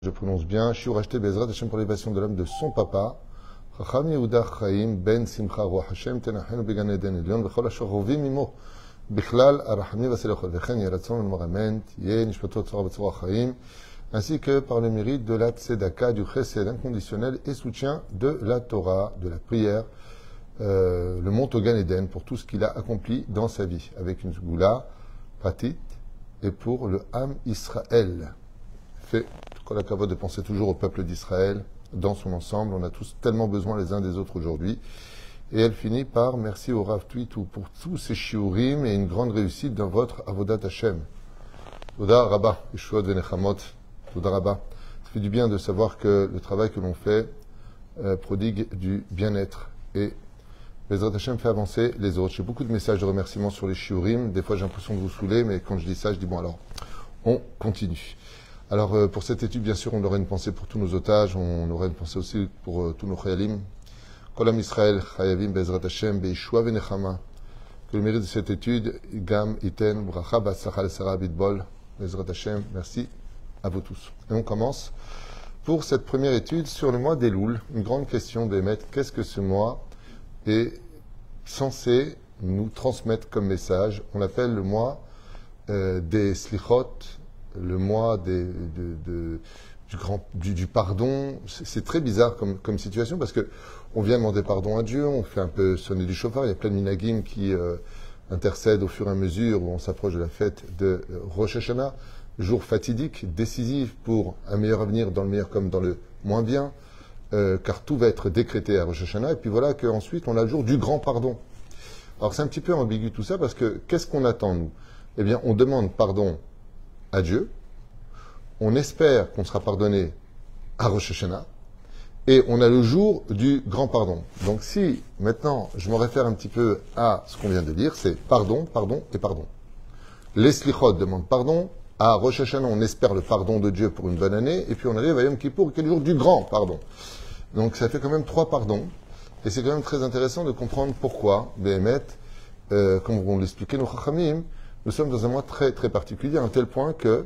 Je prononce bien, Shiur acheté Bezrat Hashem pour l'élévation de l'âme de son papa. Chacham Yehuda Chaim Ben Simcha Ruach Hashem Tenachenu Began Eden Elyon V'chol Asher Rovim Imo Bichlal Arachami Vaselechol V'chen Yeratzon L'Moramen Tiye Nishpatot Tzora B'Tzora Chaim, ainsi que par le mérite de la Tzedaka, du Chesed inconditionnel et soutien de la Torah, de la prière, le monte au Gan Eden pour tout ce qu'il a accompli dans sa vie, avec une goula pratique et pour le Ham Israël. Fait la kavod de penser toujours au peuple d'Israël dans son ensemble. On a tous tellement besoin les uns des autres aujourd'hui. Et elle finit par merci au Rav Tweetou pour tous ces shiurim et une grande réussite dans votre avodat Hashem. Toda Rabba, Yeshuot Venechamot, Toda Rabba. Ça fait du bien de savoir que le travail que l'on fait prodigue du bien-être et Bezrat Hashem fait avancer les autres. J'ai beaucoup de messages de remerciements sur les shiurim. Des fois j'ai l'impression de vous saouler, mais quand je dis ça, je dis bon alors, on continue. Alors, pour cette étude, bien sûr, on aurait une pensée pour tous nos otages, on aurait une pensée aussi pour tous nos chayalim. Kolam Israël, chayavim bezrat Hashem, beishua venechama. Que le mérite de cette étude, gam, iten, bracha, batzlacha, lesara, bitbol, bezrat Hashem. Merci à vous tous. Et on commence pour cette première étude sur le mois d'Elul. Une grande question d'émettre. Qu'est-ce que ce mois est censé nous transmettre comme message? On l'appelle le mois des slichot, le mois du pardon. C'est très bizarre comme situation parce que on vient demander pardon à Dieu, on fait un peu sonner du chauffard, il y a plein de minagim qui intercèdent au fur et à mesure où on s'approche de la fête de Rosh Hashanah, jour fatidique, décisif pour un meilleur avenir dans le meilleur comme dans le moins bien, car tout va être décrété à Rosh Hashanah, et puis voilà qu'ensuite on a le jour du grand pardon. Alors c'est un petit peu ambigu tout ça parce que qu'est-ce qu'on attend nous? Eh bien on demande pardon à Dieu, on espère qu'on sera pardonné à Rosh Hashanah, et on a le jour du grand pardon. Donc si maintenant je me réfère un petit peu à ce qu'on vient de dire, c'est pardon, pardon et pardon. Les slichot demandent pardon, à Rosh Hashanah on espère le pardon de Dieu pour une bonne année, et puis on arrive à Yom Kippour qui est le jour du grand pardon. Donc ça fait quand même 3 pardons, et c'est quand même très intéressant de comprendre pourquoi, Béhémet, comme vont l'expliquer nos Chachamim, nous sommes dans un mois très très particulier, à un tel point que,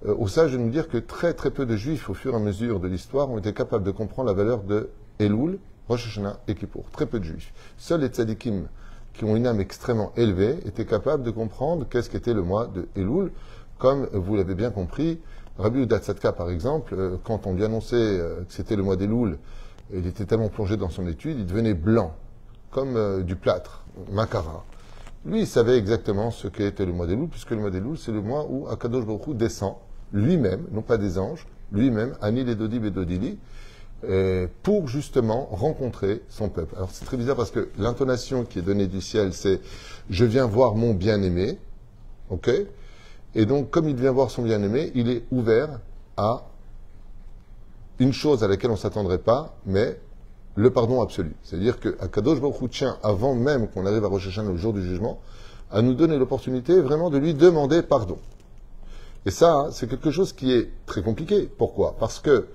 au sage de nous dire que très très peu de juifs, au fur et à mesure de l'histoire, ont été capables de comprendre la valeur de Elul, Rosh Hashanah et Kippour. Très peu de juifs. Seuls les tzadikim, qui ont une âme extrêmement élevée, étaient capables de comprendre qu'est-ce qu'était le mois de Elul. Comme vous l'avez bien compris, Rabbi Yehuda Tzadka, par exemple, quand on lui annonçait que c'était le mois d'Elul, il était tellement plongé dans son étude, il devenait blanc, comme du plâtre, makara. Lui, il savait exactement ce qu'était le mois d'Elul, puisque le mois d'Elul, c'est le mois où Akadosh Baruch Hu descend lui-même, non pas des anges, lui-même, Anil et Dodi Bedodili, pour justement rencontrer son peuple. Alors c'est très bizarre parce que l'intonation qui est donnée du ciel, c'est « Je viens voir mon bien-aimé », ok? Et donc, comme il vient voir son bien-aimé, il est ouvert à une chose à laquelle on ne s'attendrait pas, mais le pardon absolu. C'est-à-dire que Akadosh Baruch Hu tient, avant même qu'on arrive à Rosh Hashanah, le jour du jugement, à nous donner l'opportunité vraiment de lui demander pardon. Et ça, c'est quelque chose qui est très compliqué. Pourquoi? Parce que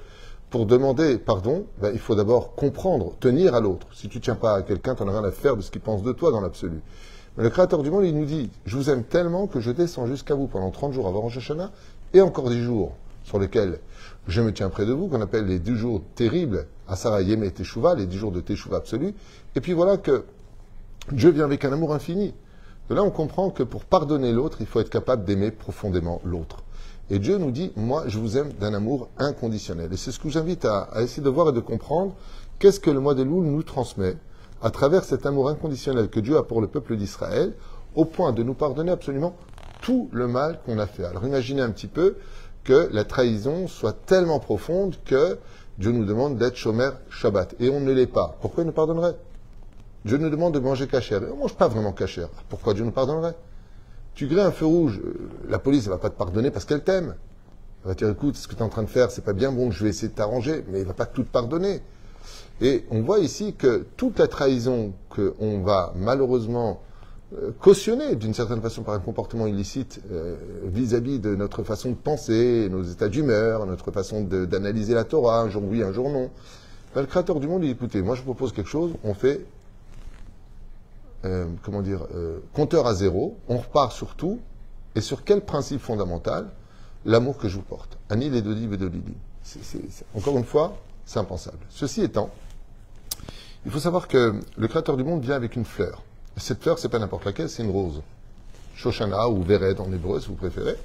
pour demander pardon, il faut d'abord comprendre, tenir à l'autre. Si tu ne tiens pas à quelqu'un, tu n'en as rien à faire de ce qu'il pense de toi dans l'absolu. Mais le Créateur du monde, il nous dit, je vous aime tellement que je descends jusqu'à vous pendant 30 jours avant Rosh Hashanah, et encore 10 jours sur lesquels je me tiens près de vous, qu'on appelle les 10 jours terribles, Asara Yeme Teshuva, les 10 jours de Teshuva absolu. Et puis voilà que Dieu vient avec un amour infini. De là, on comprend que pour pardonner l'autre, il faut être capable d'aimer profondément l'autre. Et Dieu nous dit, moi, je vous aime d'un amour inconditionnel. Et c'est ce que je vous invite à essayer de voir et de comprendre. Qu'est-ce que le mois d'Elul nous transmet à travers cet amour inconditionnel que Dieu a pour le peuple d'Israël, au point de nous pardonner absolument tout le mal qu'on a fait. Alors imaginez un petit peu que la trahison soit tellement profonde que Dieu nous demande d'être shomer Shabbat. Et on ne l'est pas. Pourquoi il nous pardonnerait? Dieu nous demande de manger kasher. Et on ne mange pas vraiment kasher. Pourquoi Dieu nous pardonnerait? Tu grilles un feu rouge, la police ne va pas te pardonner parce qu'elle t'aime. Elle va te dire, écoute, ce que tu es en train de faire, c'est pas bien, bon, je vais essayer de t'arranger, mais il ne va pas tout te pardonner. Et on voit ici que toute la trahison qu'on va malheureusement cautionner d'une certaine façon par un comportement illicite vis-à-vis de notre façon de penser, nos états d'humeur, notre façon d'analyser la Torah, un jour oui, un jour non. Le Créateur du monde dit, écoutez, moi je vous propose quelque chose, on fait compteur à zéro, on repart sur tout, et sur quel principe fondamental? L'amour que je vous porte. Anil et Dodi Vedolili. Encore une fois, c'est impensable. Ceci étant, il faut savoir que le Créateur du monde vient avec une fleur. Cette fleur, c'est pas n'importe laquelle, c'est une rose. Shoshana ou Vered en hébreu, si vous préférez.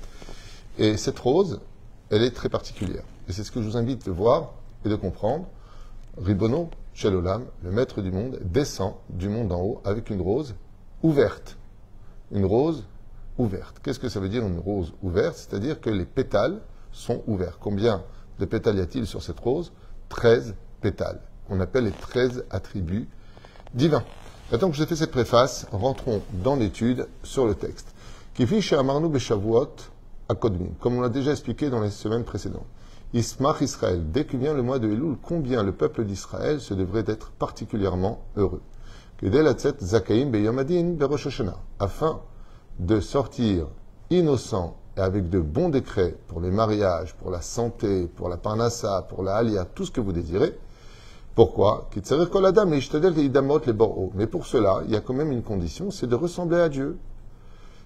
Et cette rose, elle est très particulière. Et c'est ce que je vous invite de voir et de comprendre. Ribono Shel Olam, le maître du monde, descend du monde en haut avec une rose ouverte. Une rose ouverte. Qu'est-ce que ça veut dire une rose ouverte? C'est-à-dire que les pétales sont ouverts. Combien de pétales y a-t-il sur cette rose? 13 pétales. On appelle les 13 attributs divins. Maintenant que j'ai fait cette préface, rentrons dans l'étude sur le texte. Kifi she'amarnu beshavuot akodmim. Comme on l'a déjà expliqué dans les semaines précédentes. Ismach Israël. Dès que vient le mois de Elul, combien le peuple d'Israël se devrait être particulièrement heureux. Kedei latzet zakaim beyom hadin berosh Hashanah. Afin de sortir innocent et avec de bons décrets pour les mariages, pour la santé, pour la parnassa, pour la aliyah, tout ce que vous désirez. Pourquoi? Mais pour cela, il y a quand même une condition, c'est de ressembler à Dieu.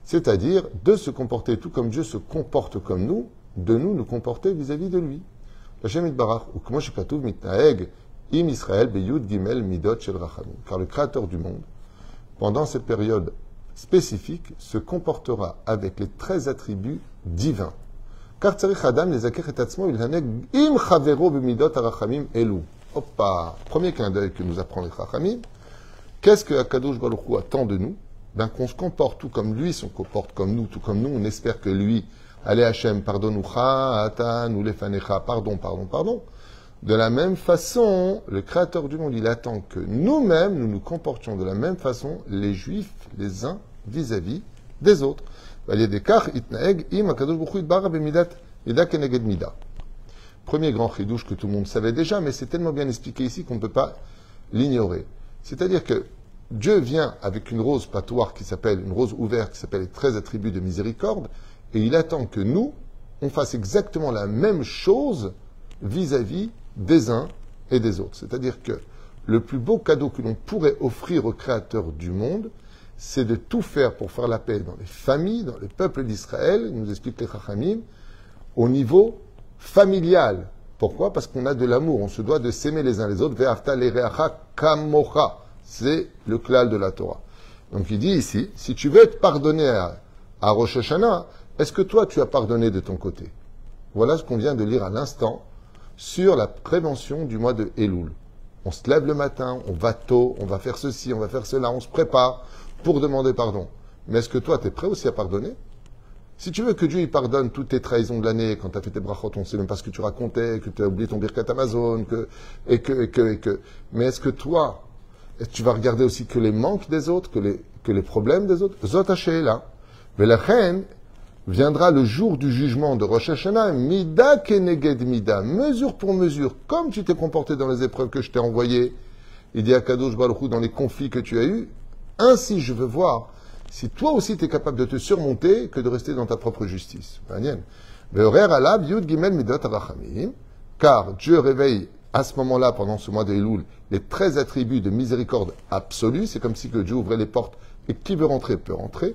C'est-à-dire de se comporter tout comme Dieu se comporte comme nous, de nous comporter vis-à-vis de lui. Car le Créateur du monde, pendant cette période spécifique, se comportera avec les 13 attributs divins. Car premier clin d'œil que nous apprend les Chachamim, qu'est-ce que Akadosh Baruch Hu attend de nous? Ben, qu'on se comporte tout comme lui se comporte comme nous, tout comme nous, on espère que lui, allez Hachem, pardonne-nous, ou lefanecha, pardon. De la même façon, le Créateur du monde, il attend que nous-mêmes, nous nous comportions de la même façon, les Juifs, les uns vis-à-vis des autres. Premier grand chidouche que tout le monde savait déjà, mais c'est tellement bien expliqué ici qu'on ne peut pas l'ignorer. C'est-à-dire que Dieu vient avec une rose patoire qui s'appelle, une rose ouverte qui s'appelle les 13 attributs de miséricorde, et il attend que nous, on fasse exactement la même chose vis-à-vis des uns et des autres. C'est-à-dire que le plus beau cadeau que l'on pourrait offrir au Créateur du monde, c'est de tout faire pour faire la paix dans les familles, dans le peuple d'Israël, nous explique les Chachamim, au niveau familial. Pourquoi? Parce qu'on a de l'amour, on se doit de s'aimer les uns les autres. Ve'afta l'ereacha kamocha. C'est le klal de la Torah. Donc il dit ici, si tu veux être pardonné à Rosh Hashanah, est-ce que toi tu as pardonné de ton côté? Voilà ce qu'on vient de lire à l'instant sur la prévention du mois de Elul. On se lève le matin, on va tôt, on va faire ceci, on va faire cela, on se prépare pour demander pardon. Mais est-ce que toi tu es prêt aussi à pardonner? Si tu veux que Dieu il pardonne toutes tes trahisons de l'année, quand tu as fait tes brachot, on ne sait même pas ce que tu racontais, que tu as oublié ton birkat Amazon, mais est-ce que toi, tu vas regarder aussi que les manques des autres, que les problèmes des autres? Zot là. Mais la reine viendra le jour du jugement de Rosh Hashanah, mida keneged mida, mesure pour mesure, comme tu t'es comporté dans les épreuves que je t'ai envoyées, il dit à Kadosh Baruch Hu dans les conflits que tu as eus, ainsi je veux voir si toi aussi tu es capable de te surmonter que de rester dans ta propre justice. Car Dieu réveille à ce moment-là, pendant ce mois de Elul, les 13 attributs de miséricorde absolue. C'est comme si que Dieu ouvrait les portes et qui veut rentrer peut rentrer.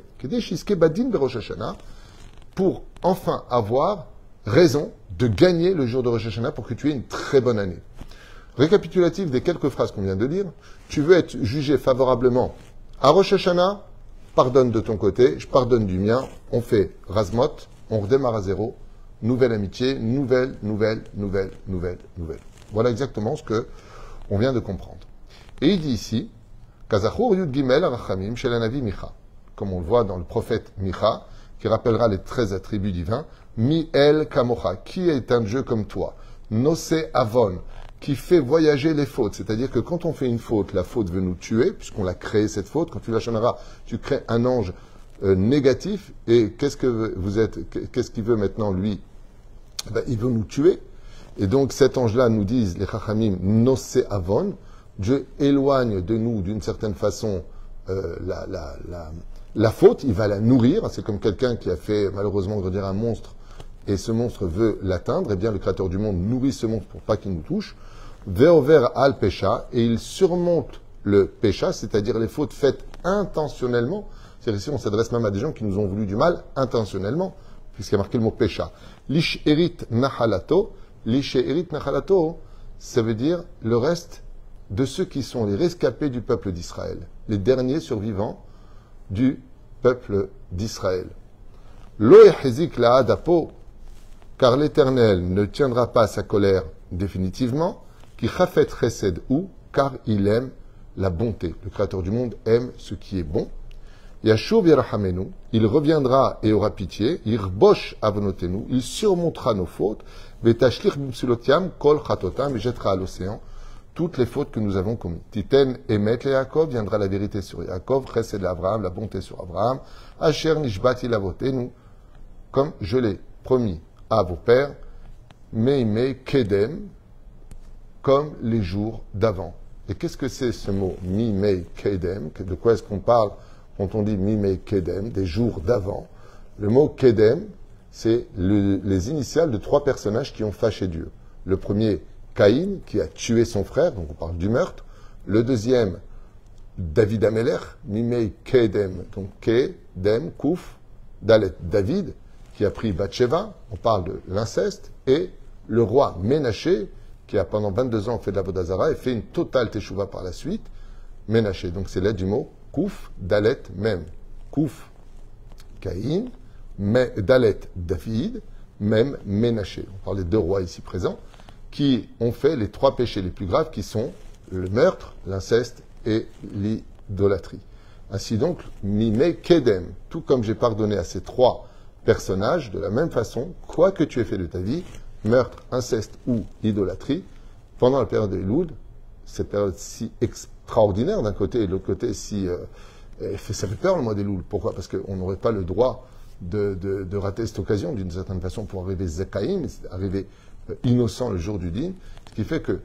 Pour enfin avoir raison de gagner le jour de Rosh Hashanah pour que tu aies une très bonne année. Récapitulatif des quelques phrases qu'on vient de lire. Tu veux être jugé favorablement à Rosh Hashanah, pardonne de ton côté, je pardonne du mien, on fait Razmot, on redémarre à zéro, nouvelle amitié, nouvelle. Voilà exactement ce que on vient de comprendre. Et il dit ici, Kazachur Yud Gimel Arachamim chez la Navi Micha, comme on le voit dans le prophète Micha, qui rappellera les 13 attributs divins, Mi El Kamocha, qui est un Dieu comme toi, Nose Avon, qui fait voyager les fautes. C'est-à-dire que quand on fait une faute, la faute veut nous tuer, puisqu'on l'a créé cette faute. Quand tu la channeras, tu crées un ange négatif. Et qu'est-ce qu'il veut maintenant, lui? Ben, il veut nous tuer. Et donc cet ange-là nous disent, les Chachamim, Nose Avon, Dieu éloigne de nous d'une certaine façon la faute, il va la nourrir. C'est comme quelqu'un qui a fait malheureusement grandir un monstre et ce monstre veut l'atteindre. Eh bien, le Créateur du monde nourrit ce monstre pour pas qu'il nous touche. Ve'over al pesha, et il surmonte le pécha, c'est-à-dire les fautes faites intentionnellement. C'est-à-dire ici, on s'adresse même à des gens qui nous ont voulu du mal intentionnellement, puisqu'il y a marqué le mot pécha. Lish erit nahalato, L'Ishérit Nachalato, ça veut dire le reste de ceux qui sont les rescapés du peuple d'Israël, les derniers survivants du peuple d'Israël. Lo yehizik la'adapo, car l'Éternel ne tiendra pas sa colère définitivement, qui chafet chesed ou, car il aime la bonté. Le Créateur du monde aime ce qui est bon. Yashuv Yerachamenu, il reviendra et aura pitié. Irbosh avonotenu, il surmontera nos fautes. Vetashlich b'msulotiam kol chatotam, et jettera à l'océan toutes les fautes que nous avons commises. Titen emet le Yaakov, viendra la vérité sur Yaakov. Chesed l'Abraham, la bonté sur Abraham. Asher nishbati lavotenu, comme je l'ai promis à vos pères. Meimei kedem, comme les jours d'avant. Et qu'est-ce que c'est ce mot Mimei Kedem? De quoi est-ce qu'on parle quand on dit Mimei Kedem, des jours d'avant? Le mot Kedem, c'est les initiales de 3 personnages qui ont fâché Dieu. Le premier, Caïn, qui a tué son frère, donc on parle du meurtre. Le deuxième, David Amelech, Mimei Kedem, donc Kedem, Kouf, Dalet, David, qui a pris Bathsheba, on parle de l'inceste, et le roi Ménaché, qui a pendant 22 ans fait de la Vodazara et fait une totale teshuva par la suite, Ménaché. Donc c'est l'aide du mot Kouf, Dalet, Mem. Kouf, Caïn, Dalet, David, Mem, Ménaché. On parle des 2 rois ici présents, qui ont fait les 3 péchés les plus graves, qui sont le meurtre, l'inceste et l'idolâtrie. Ainsi donc, Mimei Kedem, tout comme j'ai pardonné à ces 3 personnages, de la même façon, quoi que tu aies fait de ta vie, meurtre, inceste ou idolâtrie, pendant la période de Elul, cette période si extraordinaire d'un côté et de l'autre côté si... ça fait peur le mois d'Elul. Pourquoi? Parce qu'on n'aurait pas le droit de rater cette occasion d'une certaine façon pour arriver Zekaïm, arriver innocent le jour du dîn, ce qui fait que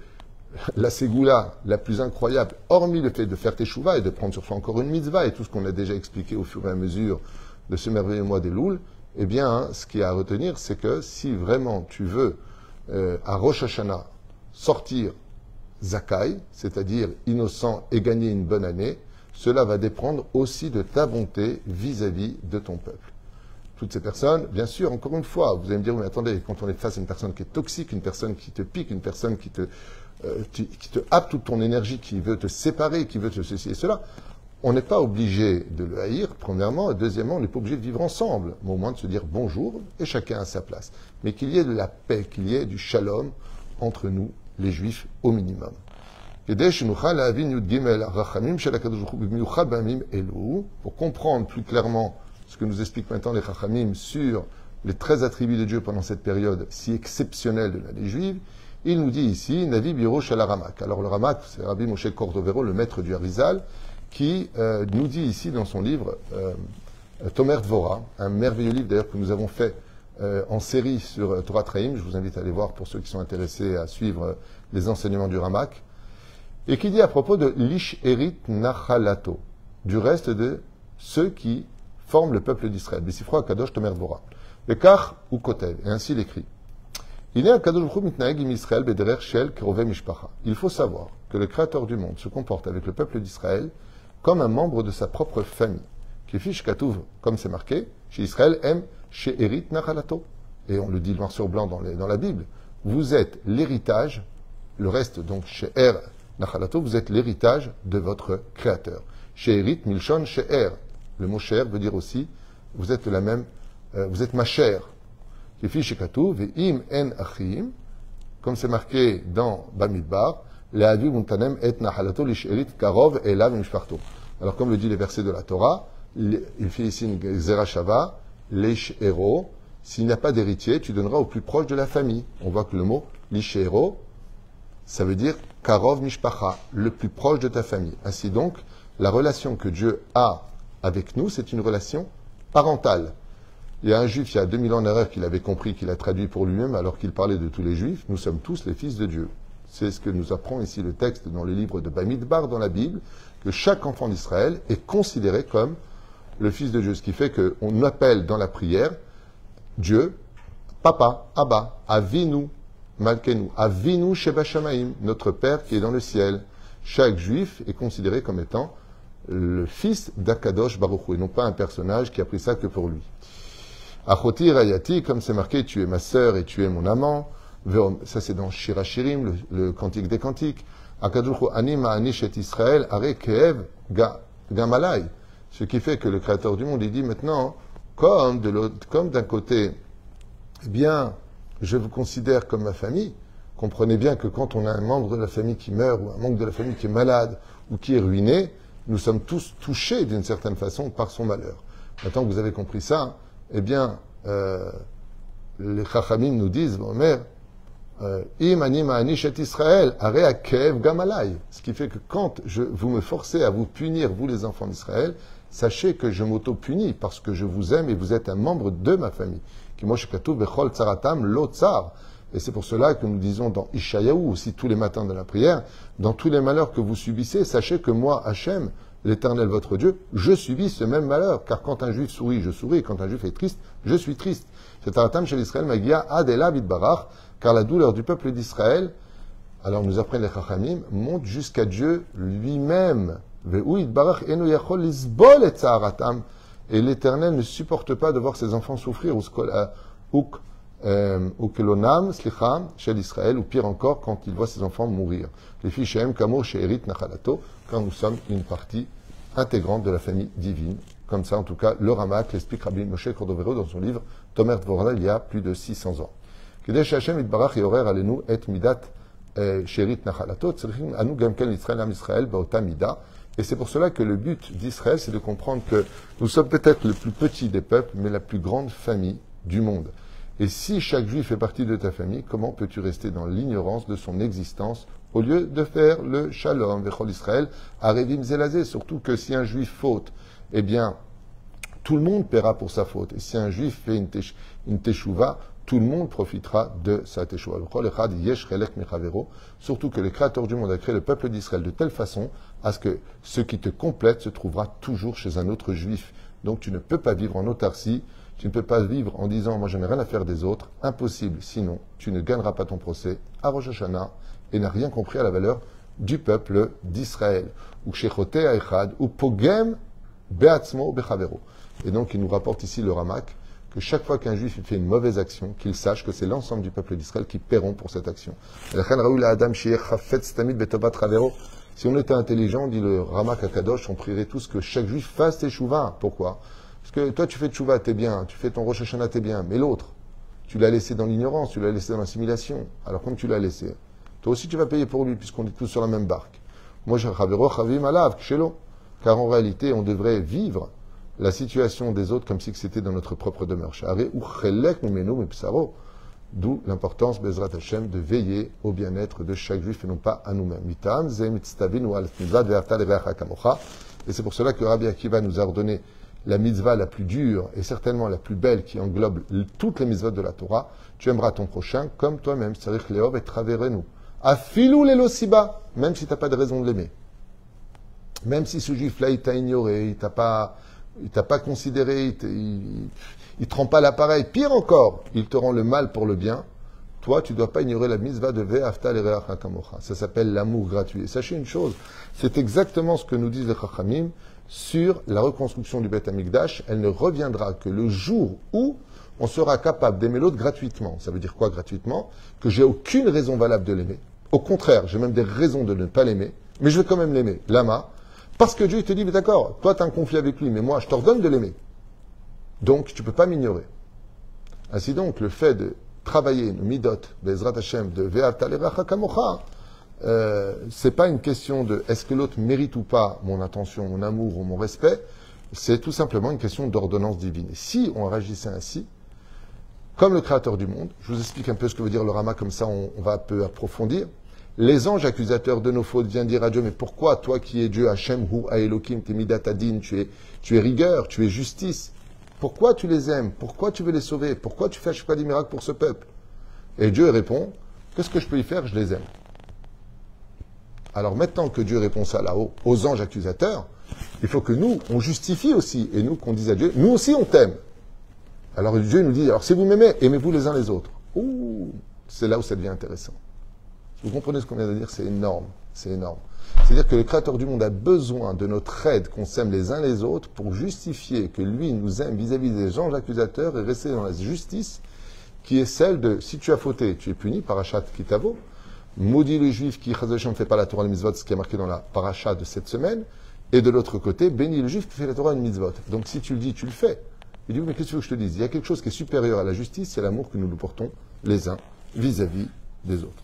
la ségoula la plus incroyable, hormis le fait de faire teshuva et de prendre sur soi encore une mitzvah et tout ce qu'on a déjà expliqué au fur et à mesure de ce merveilleux mois d'Elul, eh bien, ce qui est à retenir, c'est que si vraiment tu veux, à Rosh Hashanah, sortir Zakai, c'est-à-dire innocent et gagner une bonne année, cela va dépendre aussi de ta bonté vis-à-vis de ton peuple. Toutes ces personnes, bien sûr, encore une fois, vous allez me dire, mais attendez, quand on est face à une personne qui est toxique, une personne qui te pique, une personne qui te happe toute ton énergie, qui veut te séparer, qui veut te ceci et cela, on n'est pas obligé de le haïr, premièrement, et deuxièmement, on n'est pas obligé de vivre ensemble, mais au moins de se dire bonjour, et chacun à sa place. Mais qu'il y ait de la paix, qu'il y ait du shalom entre nous, les Juifs, au minimum. Pour comprendre plus clairement ce que nous expliquent maintenant les Chachamim sur les 13 attributs de Dieu pendant cette période si exceptionnelle de l'année juive, il nous dit ici, Navi Biro Shel Ramak. Alors le Ramak, c'est Rabbi Moshe Cordovero, le maître du Harizal, qui nous dit ici dans son livre Tomer Dvora, un merveilleux livre d'ailleurs que nous avons fait en série sur Torah Traim. Je vous invite à aller voir pour ceux qui sont intéressés à suivre les enseignements du Ramak. Et qui dit à propos de l'Ish Erit Nachalato, du reste de ceux qui forment le peuple d'Israël. B'sifra Kadosh Tomer Dvora. Le Kach ou Kotel, et ainsi il écrit. Il faut savoir que le Créateur du monde se comporte avec le peuple d'Israël comme un membre de sa propre famille. Kifish Katouv, comme c'est marqué, chez Israël aime chez Erit Nachalato. Et on le dit noir sur blanc dans la Bible. Vous êtes l'héritage, le reste donc chez Er Nachalato, vous êtes l'héritage de votre Créateur. Chez Erit Milchon chez Er. Le mot cher veut dire aussi, vous êtes la même, vous êtes ma chair. Kifish Katouv, Ve'im en Achim, comme c'est marqué dans Bamidbar, alors, comme le dit les versets de la Torah, il fait ici une Zerachava, l'Ishero, s'il n'y a pas d'héritier, tu donneras au plus proche de la famille. On voit que le mot l'Ishero, ça veut dire Karov Mishpacha, le plus proche de ta famille. Ainsi donc, la relation que Dieu a avec nous, c'est une relation parentale. Il y a un juif, il y a 2000 ans en erreur, qu'il avait compris, qu'il a traduit pour lui-même, alors qu'il parlait de tous les juifs, nous sommes tous les fils de Dieu. C'est ce que nous apprend ici le texte dans le livre de Bamidbar dans la Bible, que chaque enfant d'Israël est considéré comme le fils de Dieu. Ce qui fait qu'on appelle dans la prière Dieu, Papa, Abba, Avinu, Malkenu, Avinu Sheba Shamaim, notre Père qui est dans le ciel. Chaque juif est considéré comme étant le fils d'Akadosh Baruch Hu, et non pas un personnage qui a pris ça que pour lui. Achoti Rayati, comme c'est marqué, tu es ma sœur et tu es mon amant. Ça, c'est dans Shir HaShirim, le Cantique des Cantiques. Akadosh Baruch Hu, Ani ma'anish et Israël, are keev gamalai. Ce qui fait que le Créateur du monde, il dit maintenant, comme d'un côté, eh bien, je vous considère comme ma famille. Comprenez bien que quand on a un membre de la famille qui meurt, ou un membre de la famille qui est malade, ou qui est ruiné, nous sommes tous touchés d'une certaine façon par son malheur. Maintenant que vous avez compris ça, eh bien, les Chachamim nous disent, Omer, Im ani ma'anish et Israël, are akev gamalai. Ce qui fait que quand vous me forcez à vous punir, vous les enfants d'Israël, sachez que je m'auto-punis parce que je vous aime et vous êtes un membre de ma famille. Et c'est pour cela que nous disons dans Ishayahu, aussi tous les matins de la prière, dans tous les malheurs que vous subissez, sachez que moi, Hachem, l'Éternel votre Dieu, je subis ce même malheur. Car quand un juif sourit, je souris. Et quand un juif est triste, je suis triste. C'est Taratam chez l'Israël, Magia Adela Bidbarach, car la douleur du peuple d'Israël, alors nous apprennent les Chachamim, monte jusqu'à Dieu lui-même. Et l'Éternel ne supporte pas de voir ses enfants souffrir, ou kelonam, slicha, chez l'Israël, ou pire encore, quand il voit ses enfants mourir. Les filles Shem, Kamo, She'erit, Nachalato, quand nous sommes une partie intégrante de la famille divine. Comme ça, en tout cas, le Ramak l'explique Rabbi Moshe Cordovero dans son livre Tomer Dvorah, il y a plus de 600 ans. Kedesh Hashem itbarach yorer alenu et midat she'erit nachalato, tzrichim anu gam ken l'Israël am Israël ba'ota mida. Et c'est pour cela que le but d'Israël, c'est de comprendre que nous sommes peut-être le plus petit des peuples, mais la plus grande famille du monde. Et si chaque juif fait partie de ta famille, comment peux-tu rester dans l'ignorance de son existence au lieu de faire le shalom, vechol Israël, arevim zelazé? Surtout que si un juif faute, eh bien, tout le monde paiera pour sa faute. Et si un juif fait une teshuva, tout le monde profitera de sa teshuva. Surtout que le Créateur du monde a créé le peuple d'Israël de telle façon à ce que ce qui te complète se trouvera toujours chez un autre juif. Donc tu ne peux pas vivre en autarcie, tu ne peux pas vivre en disant « moi je n'ai rien à faire des autres », impossible, sinon tu ne gagneras pas ton procès à Rosh Hashanah et n'as rien compris à la valeur du peuple d'Israël. Ou shechote ha'echad, ou pogem be'atzmo bechavero. Et donc il nous rapporte ici le Ramak, que chaque fois qu'un juif fait une mauvaise action, qu'il sache que c'est l'ensemble du peuple d'Israël qui paieront pour cette action. Si on était intelligent, dit le Ramak Akadosh, on prierait tous que chaque juif fasse teshuva. Pourquoi? Parce que toi tu fais teshuva, t'es bien, tu fais ton Rosh Hashanah, t'es bien, mais l'autre, tu l'as laissé dans l'ignorance, tu l'as laissé dans l'assimilation. Alors comme tu l'as laissé, toi aussi tu vas payer pour lui, puisqu'on est tous sur la même barque. Moi, car en réalité, on devrait vivre la situation des autres comme si c'était dans notre propre demeure. D'où l'importance, Bezrat Hashem, de veiller au bien-être de chaque juif et non pas à nous-mêmes. Et c'est pour cela que Rabbi Akiva nous a ordonné la mitzvah la plus dure et certainement la plus belle qui englobe toutes les mitzvahs de la Torah. Tu aimeras ton prochain comme toi-même. C'est-à-dire que Léov et traverez-nous. Afilou l'elosiba, même si tu n'as pas de raison de l'aimer. Même si ce juif-là, il t'a ignoré, il t'a pas considéré, il te rend pas l'appareil. Pire encore, il te rend le mal pour le bien. Toi, tu ne dois pas ignorer la mitzvah de Ve'afta l'ereacha kamocha. Ça s'appelle l'amour gratuit. Et sachez une chose, c'est exactement ce que nous disent les Chachamim sur la reconstruction du Beth Amikdash. Elle ne reviendra que le jour où on sera capable d'aimer l'autre gratuitement. Ça veut dire quoi gratuitement? Que j'ai aucune raison valable de l'aimer. Au contraire, j'ai même des raisons de ne pas l'aimer, mais je vais quand même l'aimer. Lama. Parce que Dieu il te dit, mais d'accord, toi tu as un conflit avec lui, mais moi je t'ordonne de l'aimer. Donc tu ne peux pas m'ignorer. Ainsi donc, le fait de travailler nos midot, Bezrat Hashem, de Ve'avta l'ereacha kamocha, c'est pas une question de est-ce que l'autre mérite ou pas mon attention, mon amour ou mon respect, c'est tout simplement une question d'ordonnance divine. Et si on réagissait ainsi, comme le Créateur du monde, je vous explique un peu ce que veut dire le Rama, comme ça on va un peu approfondir. Les anges accusateurs de nos fautes viennent dire à Dieu, mais pourquoi toi qui es Dieu, Hashem hu Elohim, t'es midat adin, tu es rigueur, tu es justice, pourquoi tu les aimes? Pourquoi tu veux les sauver? Pourquoi tu fais à chaque fois des miracles pour ce peuple? Et Dieu répond, qu'est-ce que je peux y faire? Je les aime. Alors maintenant que Dieu répond ça là-haut, aux anges accusateurs, il faut que nous, on justifie aussi, et nous, qu'on dise à Dieu, nous aussi on t'aime. Alors Dieu nous dit, alors si vous m'aimez, aimez-vous les uns les autres. Ouh, c'est là où ça devient intéressant. Vous comprenez ce qu'on vient de dire? C'est énorme, c'est énorme. C'est-à-dire que le Créateur du monde a besoin de notre aide, qu'on s'aime les uns les autres, pour justifier que lui nous aime vis-à-vis des anges accusateurs et rester dans la justice qui est celle de, si tu as fauté, tu es puni, parachat kitavo. Maudit le juif qui, ne fait pas la Torah et le mitzvot, ce qui est marqué dans la paracha de cette semaine. Et de l'autre côté, bénis le juif qui fait la Torah et le mitzvot. Donc si tu le dis, tu le fais. Il dit, oui, mais qu'est-ce que tu veux que je te dise? Il y a quelque chose qui est supérieur à la justice, c'est l'amour que nous nous portons les uns vis-à-vis des autres.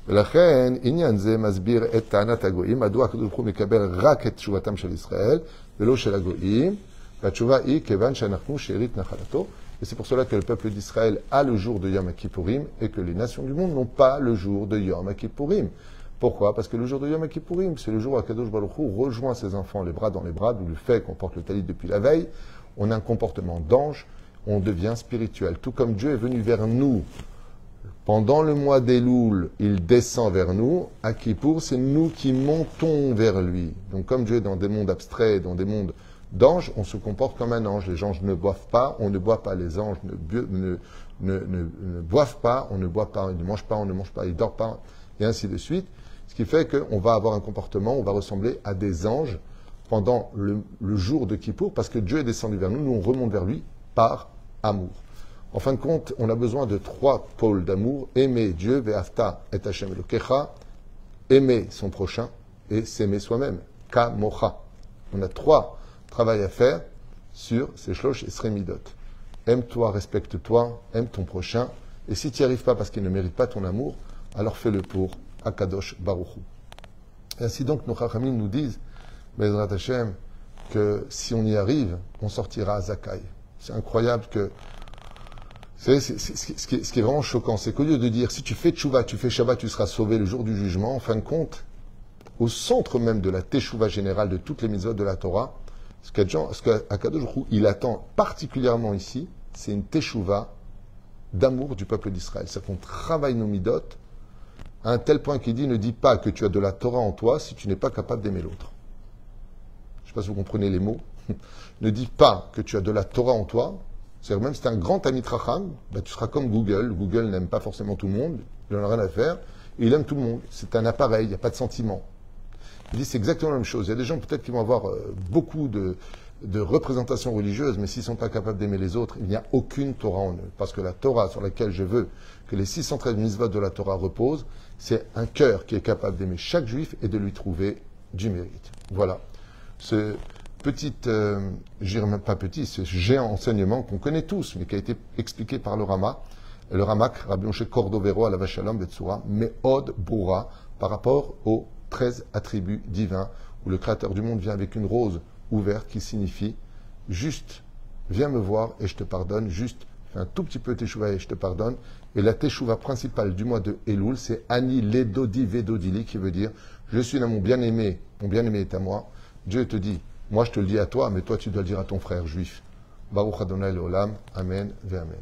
ולכן, עניין זה מסביר את טענת הגויים, מדוע הקדוש ברוך הוא מקבל רק את תשובתם של ישראל, ולא של הגויים, והתשובה היא, כיוון שאנחנו שארית נחלתו, et c'est pour cela que le peuple d'Israël a le jour de Yom Kippourim, et que les nations du monde n'ont pas le jour de Yom Kippourim. Pourquoi? Parce que le jour de Yom Kippourim, c'est le jour où Akadosh Baruch Hu rejoint ses enfants les bras dans les bras, d'où le fait qu'on porte le talit depuis la veille, on a un comportement d'ange, on devient spirituel. Tout comme Dieu est venu vers nous pendant le mois d'Elul, il descend vers nous. À Kippour, c'est nous qui montons vers lui. Donc comme Dieu est dans des mondes abstraits, dans des mondes d'anges, on se comporte comme un ange. Les anges ne boivent pas, on ne boit pas. Les anges ne boivent pas, on ne boit pas. Ils ne mangent pas, on ne mange pas. Ils ne dorment pas, et ainsi de suite. Ce qui fait qu'on va avoir un comportement, on va ressembler à des anges pendant le jour de Kippour, parce que Dieu est descendu vers nous, nous on remonte vers lui par amour. En fin de compte, on a besoin de 3 pôles d'amour, aimer Dieu, ve'afta et Hashem Elokecha, aimer son prochain et s'aimer soi-même, ka mocha. On a 3 travail à faire sur ces shlosh et sremidot. Aime-toi, respecte-toi, aime ton prochain, et si tu n'y arrives pas parce qu'il ne mérite pas ton amour, alors fais-le pour Akadosh Baruch Hu. Et ainsi donc, nos chachamim nous disent, Bezrat Hashem, que si on y arrive, on sortira à Zakai. C'est incroyable que... Ce qui est vraiment choquant, c'est qu'au lieu de dire, si tu fais tchouva, tu fais Shabbat, tu seras sauvé le jour du jugement, en fin de compte, au centre même de la teshuva générale de toutes les mitzvot de la Torah, ce qu'Akadosh Baruch Hu, il attend particulièrement ici, c'est une teshuva d'amour du peuple d'Israël. C'est qu'on travaille nos midot à un tel point qu'il dit, ne dis pas que tu as de la Torah en toi si tu n'es pas capable d'aimer l'autre. Je ne sais pas si vous comprenez les mots. Ne dis pas que tu as de la Torah en toi. C'est-à-dire même si tu es un grand Talmid Chacham, ben, tu seras comme Google. Google n'aime pas forcément tout le monde, il n'en a rien à faire, et il aime tout le monde. C'est un appareil, il n'y a pas de sentiment. Il dit c'est exactement la même chose. Il y a des gens peut-être qui vont avoir beaucoup de représentations religieuses, mais s'ils ne sont pas capables d'aimer les autres, il n'y a aucune Torah en eux. Parce que la Torah sur laquelle je veux que les 613 mitzvot de la Torah reposent, c'est un cœur qui est capable d'aimer chaque juif et de lui trouver du mérite. Voilà. Ce petit, je dirais même pas petit, ce géant enseignement qu'on connaît tous, mais qui a été expliqué par le Ramak, Rabbi Moshe Cordovero à la Vachalom Betsura, Me'od Boura, par rapport aux 13 attributs divins, où le Créateur du monde vient avec une rose ouverte qui signifie juste, viens me voir et je te pardonne, juste, fais un tout petit peu teshuva et je te pardonne. Et la teshuva principale du mois de Elul, c'est Ani Ledodi Vedodili, qui veut dire, je suis là, mon bien-aimé est à moi. Dieu te dit, moi je te le dis à toi, mais toi tu dois le dire à ton frère juif. Baruch Adonai Leolam, Amen, ve Amen.